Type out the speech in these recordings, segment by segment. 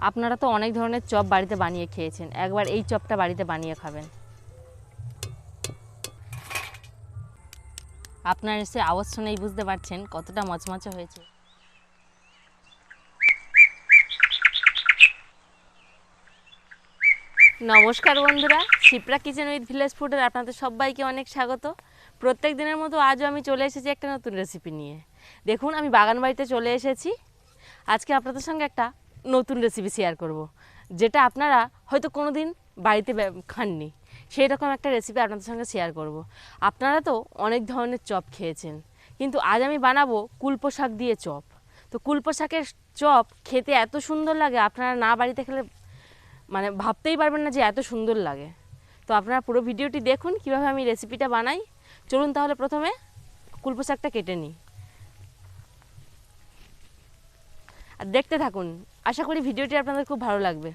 আপনারা তো অনেক ধরনের চপ বাড়িতে বানিয়ে খেয়েছেন, একবার এই চপটা বাড়িতে বানিয়ে খাবেন। আপনার এসে আওয়াজ শুনেই বুঝতে পারছেন কতটা মচমচে হয়েছে। নমস্কার বন্ধুরা, শিপ্রা কিচেন উইথ ভিলেজ ফুডের আপনাদের সবাইকে অনেক স্বাগত। প্রত্যেক দিনের মতো আজও আমি চলে এসেছি একটা নতুন রেসিপি নিয়ে। দেখুন, আমি বাগান বাড়িতে চলে এসেছি। আজকে আপনাদের সঙ্গে একটা নতুন রেসিপি শেয়ার করব, যেটা আপনারা হয়তো কোনো দিন বাড়িতে খাননি। সেই রকম একটা রেসিপি আপনাদের সঙ্গে শেয়ার করব। আপনারা তো অনেক ধরনের চপ খেয়েছেন, কিন্তু আজ আমি বানাবো কুলপো শাক দিয়ে চপ। তো কুলপো শাকের চপ খেতে এত সুন্দর লাগে, আপনারা না বাড়িতে খেলে মানে ভাবতেই পারবেন না যে এত সুন্দর লাগে। তো আপনারা পুরো ভিডিওটি দেখুন কীভাবে আমি রেসিপিটা বানাই। চলুন তাহলে প্রথমে কুলপো শাকটা কেটে নিই আর দেখতে থাকুন। আশা করি ভিডিওটি আপনাদের খুব ভালো লাগবে।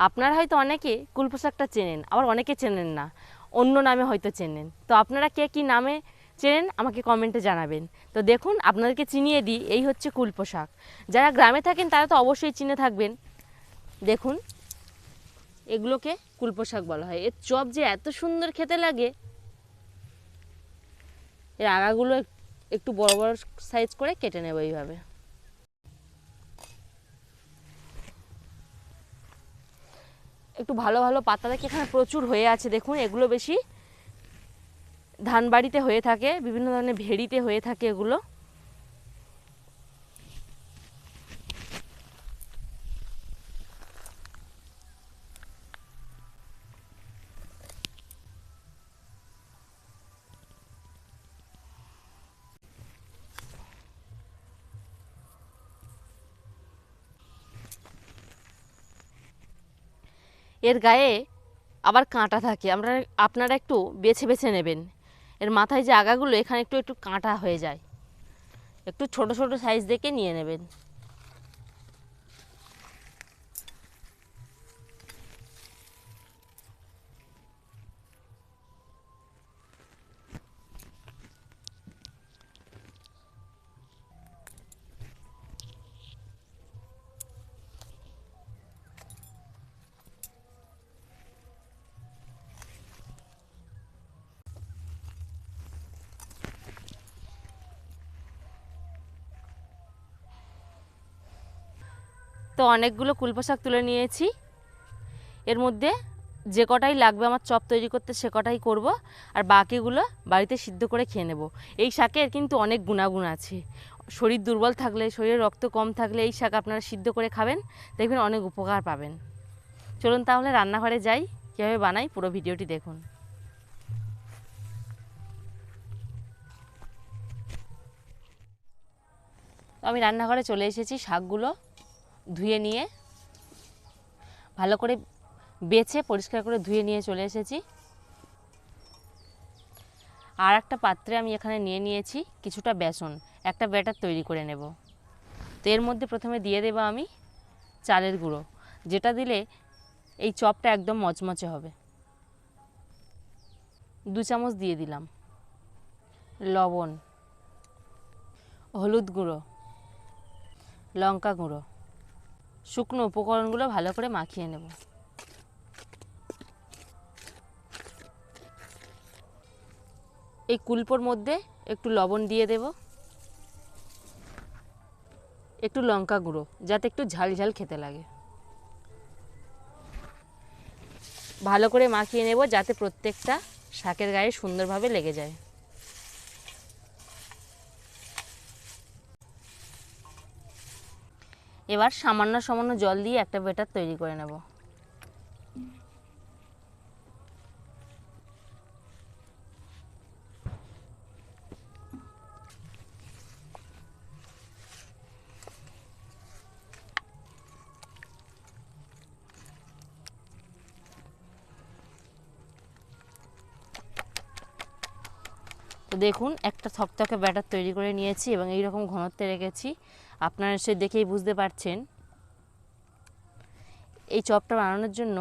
আপনারা হয়তো অনেকে কুলপো শাকটা চেনেন, আবার অনেকে চেনেন না, অন্য নামে হয়তো চেনেন। তো আপনারা কে কী নামে চেনেন আমাকে কমেন্টে জানাবেন। তো দেখুন, আপনাদেরকে চিনিয়ে দিই, এই হচ্ছে কুলপো শাক। যারা গ্রামে থাকেন তারা তো অবশ্যই চিনে থাকবেন। দেখুন, এগুলোকে কুলপো শাক বলা হয়। এর চপ যে এত সুন্দর খেতে লাগে। এর আগাগুলো একটু বড় বড় সাইজ করে কেটে নেব এইভাবে। একটু ভালো ভালো পাতা দেখে এখানে প্রচুর হয়ে আছে। দেখুন, এগুলো বেশি ধান বাড়িতে হয়ে থাকে, বিভিন্ন ধরনের ভেড়িতে হয়ে থাকে এগুলো। এর গায়ে আবার কাঁটা থাকে, আপনারা একটু বেছে বেছে নেবেন। এর মাথায় যে আগাগুলো এখানে একটু একটু কাঁটা হয়ে যায়, একটু ছোট ছোট সাইজ দেখে নিয়ে নেবেন। তো অনেকগুলো কুলপো শাক তুলে নিয়েছি। এর মধ্যে যে কটাই লাগবে আমার চপ তৈরি করতে সে কটাই করব, আর বাকিগুলো বাড়িতে সিদ্ধ করে খেয়ে নেব। এই শাকের কিন্তু অনেক গুণাগুণ আছে। শরীর দুর্বল থাকলে, শরীরে রক্ত কম থাকলে এই শাক আপনারা সিদ্ধ করে খাবেন, দেখবেন অনেক উপকার পাবেন। চলুন তাহলে রান্নাঘরে যাই, কীভাবে বানাই পুরো ভিডিওটি দেখুন। তো আমি রান্নাঘরে চলে এসেছি। শাকগুলো ধুয়ে নিয়ে ভালো করে বেছে পরিষ্কার করে ধুয়ে নিয়ে চলে এসেছি। আর একটা পাত্রে আমি এখানে নিয়ে নিয়েছি কিছুটা বেসন, একটা ব্যাটার তৈরি করে নেব। তো এর মধ্যে প্রথমে দিয়ে দেব আমি চালের গুঁড়ো, যেটা দিলে এই চপটা একদম মচমচে হবে। 2 চামচ দিয়ে দিলাম লবণ, হলুদ গুঁড়ো, লঙ্কা গুঁড়ো। শুকনো উপকরণগুলো ভালো করে মাখিয়ে নেব। এই কুলপোর মধ্যে একটু লবণ দিয়ে দেব, একটু লঙ্কা গুঁড়ো, যাতে একটু ঝাল ঝাল খেতে লাগে। ভালো করে মাখিয়ে নেব যাতে প্রত্যেকটা শাকের গায়ে সুন্দরভাবে লেগে যায়। এবার সামান্য সামান্য জল দিয়ে একটা ব্যাটার তৈরি করে নেব। তো দেখুন একটা থকথকে ব্যাটার তৈরি করে নিয়েছি এবং এই রকম ঘনত্বে রেখেছি। আপনারা সে দেখেই বুঝতে পারছেন এই চপটা বানানোর জন্য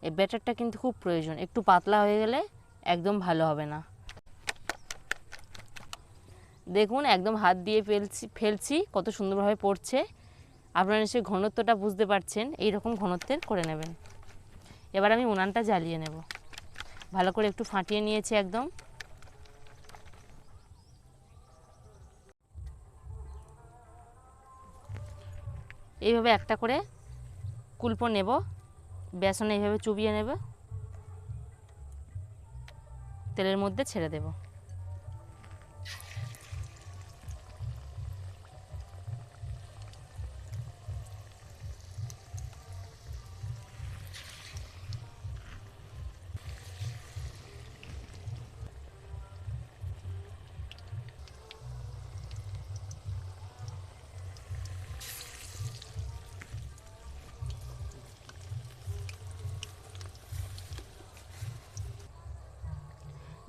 এই ব্যাটারটা কিন্তু খুব প্রয়োজন। একটু পাতলা হয়ে গেলে একদম ভালো হবে না। দেখুন একদম হাত দিয়ে ফেলছি কত সুন্দরভাবে পড়ছে। আপনারা সে ঘনত্বটা বুঝতে পারছেন, এই রকম ঘনত্বের করে নেবেন। এবার আমি উনানটা জ্বালিয়ে নেব। ভালো করে একটু ফাটিয়ে নিয়েছি একদম। এইভাবে একটা করে কুলপো নেব, বেসনে এইভাবে চুবিয়ে নেব, তেলের মধ্যে ছেড়ে দেব।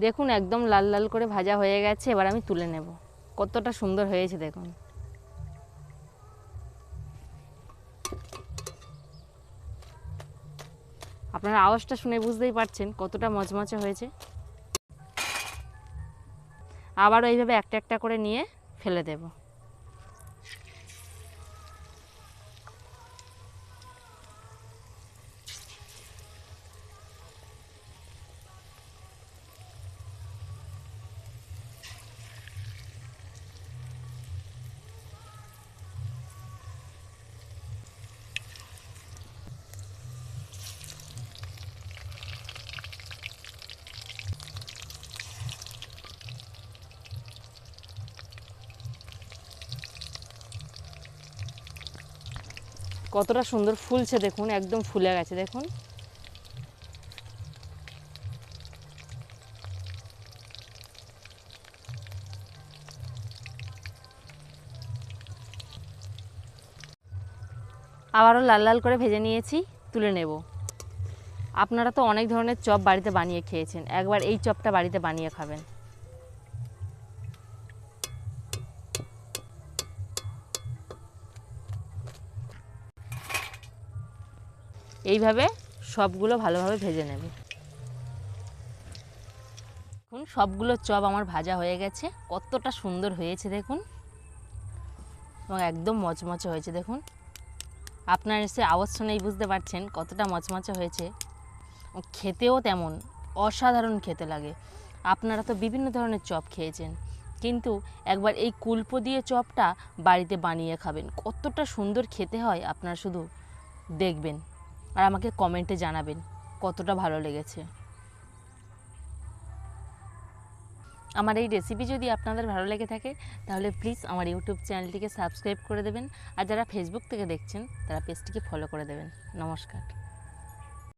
দেখুন একদম লাল লাল করে ভাজা হয়ে গেছে। এবার আমি তুলে নেব। কতটা সুন্দর হয়েছে দেখুন। আপনারা আওয়াজটা শুনে বুঝতেই পারছেন কতটা মচমচে হয়েছে। আবারও এইভাবে একটা একটা করে নিয়ে ফেলে দেব। কতটা সুন্দর ফুলছে দেখুন, একদম ফুলে গেছে দেখুন। আবারও লাল লাল করে ভেজে নিয়েছি, তুলে নেব। আপনারা তো অনেক ধরনের চপ বাড়িতে বানিয়ে খেয়েছেন, একবার এই চপটা বাড়িতে বানিয়ে খাবেন। এইভাবে সবগুলো ভালোভাবে ভেজে নেব। দেখুন সবগুলো চপ আমার ভাজা হয়ে গেছে, কতটা সুন্দর হয়েছে দেখুন, এবং একদম মচমচে হয়েছে দেখুন। আপনার এসে আওয়াজ শুনেই বুঝতে পারছেন কতটা মচমচে হয়েছে। খেতেও তেমন অসাধারণ খেতে লাগে। আপনারা তো বিভিন্ন ধরনের চপ খেয়েছেন, কিন্তু একবার এই কুলপো দিয়ে চপটা বাড়িতে বানিয়ে খাবেন, কতটা সুন্দর খেতে হয় আপনারা শুধু দেখবেন আর আমাকে কমেন্টে জানাবেন কতটা ভালো লেগেছে। আমার এই রেসিপি যদি আপনাদের ভালো লেগে থাকে তাহলে প্লিজ আমার ইউটিউব চ্যানেলটিকে সাবস্ক্রাইব করে দেবেন, আর যারা ফেসবুক থেকে দেখছেন তারা পেজটিকে ফলো করে দেবেন। নমস্কার।